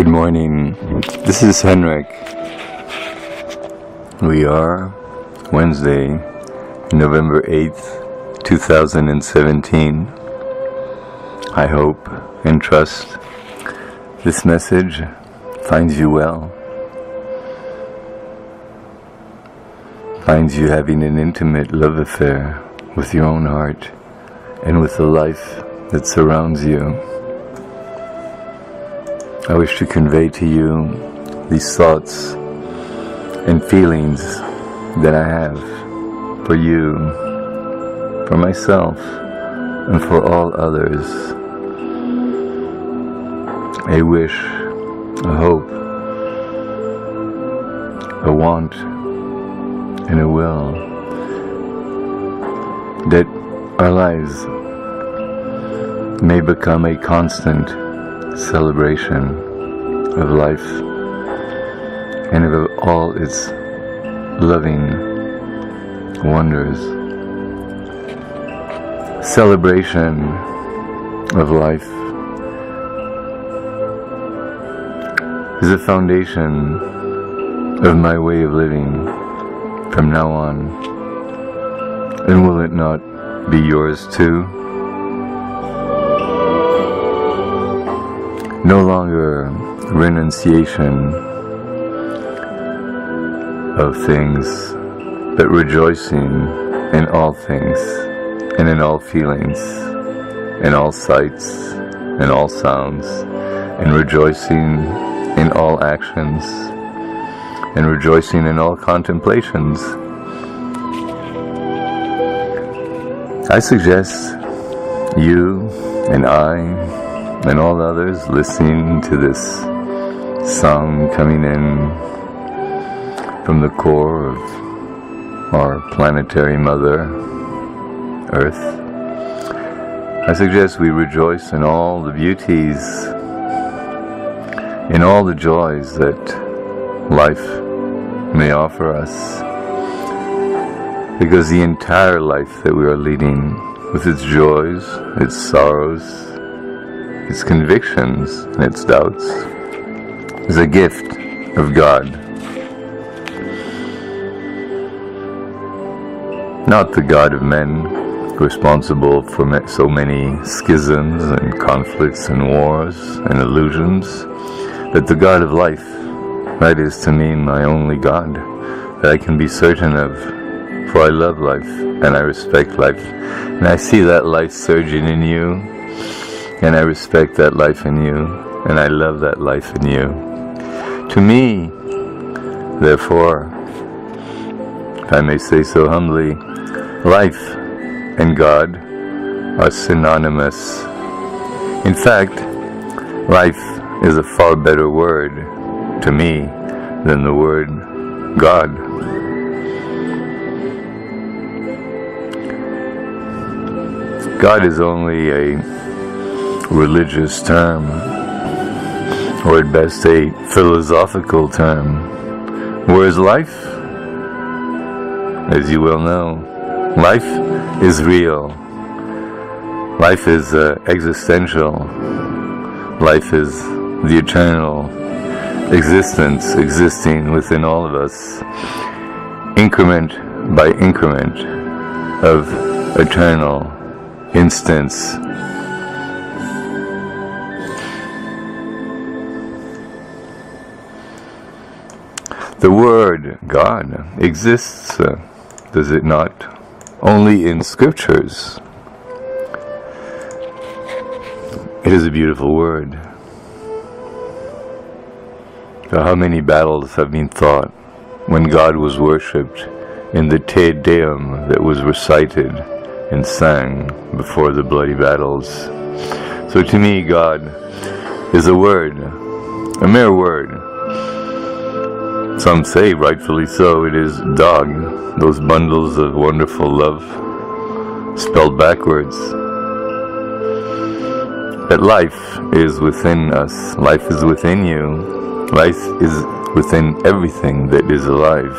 Good morning. This is Henrik. We are Wednesday, November 8th, 2017. I hope and trust this message finds you well, finds you having an intimate love affair with your own heart and with the life that surrounds you. I wish to convey to you these thoughts and feelings that I have for you, for myself, and for all others. A wish, a hope, a want, and a will that our lives may become a constant celebration of life and of all its loving wonders. Celebration of life is the foundation of my way of living from now on. And will it not be yours too? No longer renunciation of things, but rejoicing in all things, and in all feelings, in all sights, and all sounds, and rejoicing in all actions, and rejoicing in all contemplations. I suggest you and I and all others listening to this song coming in from the core of our planetary mother, Earth. I suggest we rejoice in all the beauties, in all the joys that life may offer us, because the entire life that we are leading, with its joys, its sorrows, its convictions and its doubts, is a gift of God. Not the God of men, responsible for so many schisms and conflicts and wars and illusions, but the God of life. That is to me my only God that I can be certain of, for I love life and I respect life, and I see that life surging in you, and I respect that life in you, and I love that life in you. To me, therefore, if I may say so humbly, life and God are synonymous. In fact, life is a far better word to me than the word God. God is only a religious term, or at best a philosophical term, whereas life, as you well know, life is real. Life is existential. Life is the eternal existence existing within all of us, increment by increment of eternal instance. The word God exists, does it not, only in scriptures. It is a beautiful word. How many battles have been fought when God was worshipped in the Te Deum that was recited and sang before the bloody battles. So to me, God is a word, a mere word. Some say, rightfully so, it is dog, those bundles of wonderful love, spelled backwards. But life is within us, life is within you, life is within everything that is alive.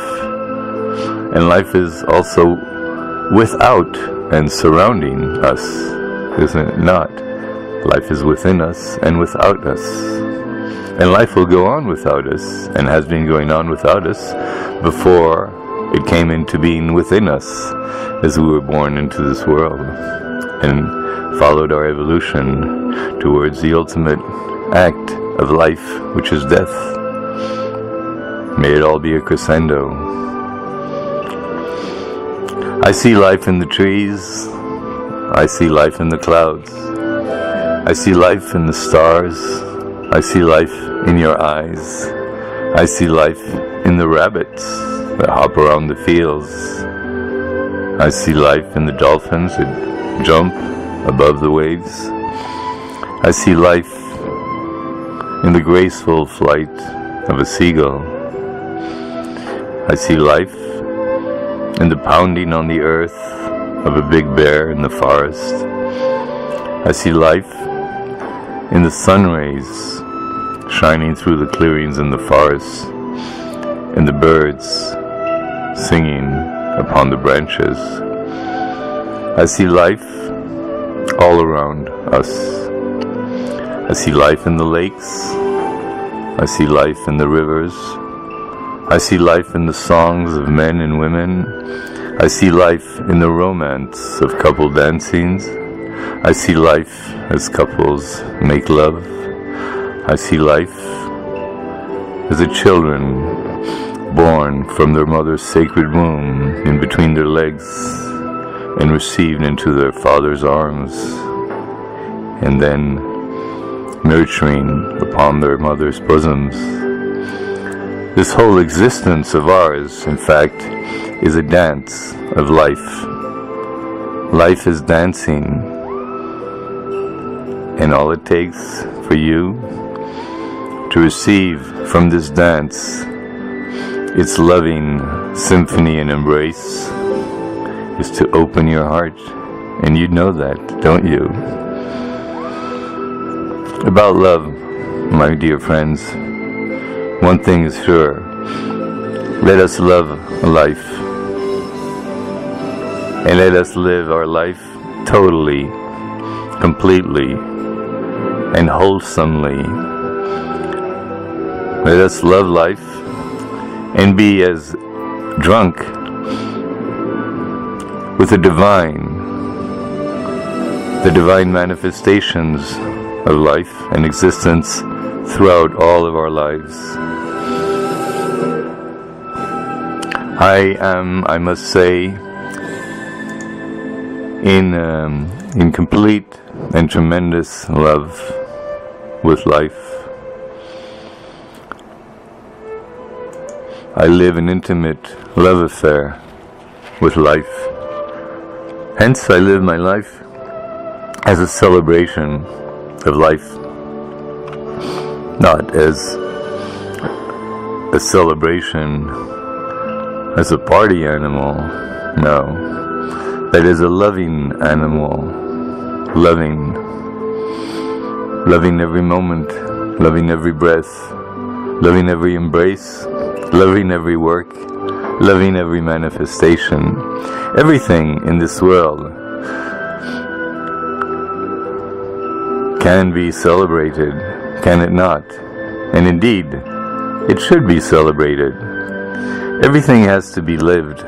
And life is also without and surrounding us, isn't it not? Life is within us and without us. And life will go on without us, and has been going on without us before it came into being within us as we were born into this world and followed our evolution towards the ultimate act of life, which is death. May it all be a crescendo. I see life in the trees. I see life in the clouds. I see life in the stars. I see life in your eyes. I see life in the rabbits that hop around the fields. I see life in the dolphins that jump above the waves. I see life in the graceful flight of a seagull. I see life in the pounding on the earth of a big bear in the forest. I see life in the sun rays shining through the clearings in the forest, and the birds singing upon the branches. I see life all around us. I see life in the lakes. I see life in the rivers. I see life in the songs of men and women. I see life in the romance of couple dancings. I see life as couples make love. I see life as the children born from their mother's sacred womb in between their legs and received into their father's arms, and then nurturing upon their mother's bosoms. This whole existence of ours, in fact, is a dance of life. Life is dancing, and all it takes for you to receive from this dance its loving symphony and embrace is to open your heart, and you know that, don't you? About love, my dear friends, one thing is sure: let us love life, and let us live our life totally, completely, and wholesomely. Let us love life and be as drunk with the divine manifestations of life and existence throughout all of our lives. I am, I must say, in complete and tremendous love with life. I live an intimate love affair with life. Hence, I live my life as a celebration of life, not as a celebration as a party animal. No, that is a loving animal, loving every moment, loving every breath, loving every embrace, loving every work, loving every manifestation. Everything in this world can be celebrated, can it not? And indeed, it should be celebrated. Everything has to be lived.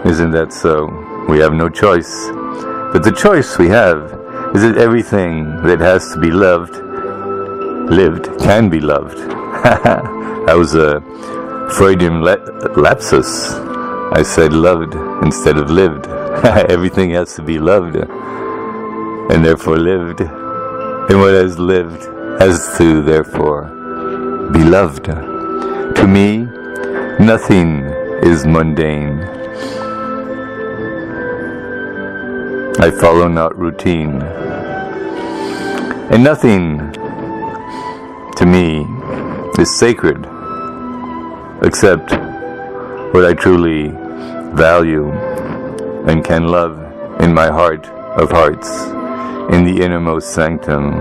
Isn't that so? We have no choice. But the choice we have is that everything that has to be lived, can be loved. That was a Freudian lapsus. I said loved instead of lived. Everything has to be loved, and therefore lived. And what has lived has to therefore be loved. To me, nothing is mundane. I follow not routine. And nothing to me is sacred except what I truly value and can love in my heart of hearts, in the innermost sanctum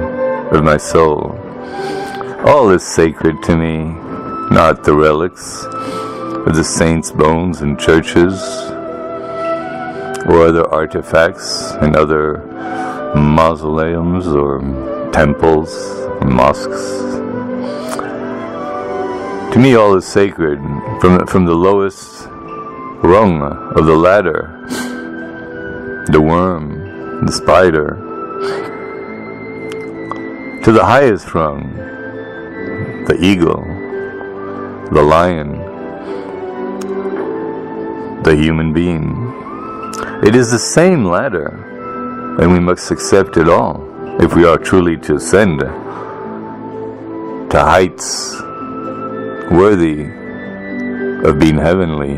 of my soul. All is sacred to me, not the relics of the saints' bones in churches, or other artifacts in other mausoleums or temples or mosques. To me, all is sacred, from the lowest rung of the ladder, the worm, the spider, to the highest rung, the eagle, the lion, the human being. It is the same ladder, and we must accept it all if we are truly to ascend to heights worthy of being heavenly.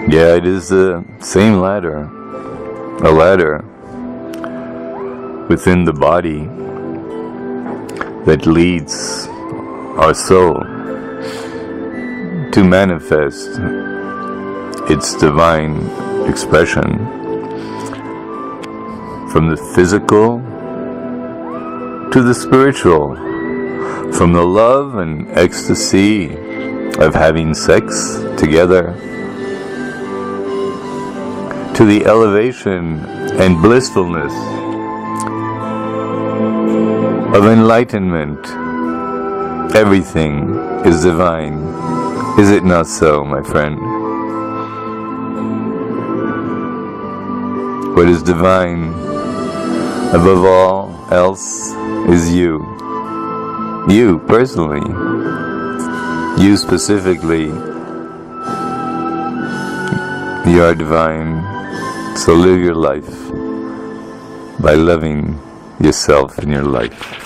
Yeah, it is the same ladder, a ladder within the body that leads our soul to manifest its divine expression from the physical to the spiritual, from the love and ecstasy of having sex together to the elevation and blissfulness of enlightenment. Everything is divine. Is it not so, my friend? What is divine above all else is you. You personally. You specifically. You are divine. So live your life by loving yourself in your life.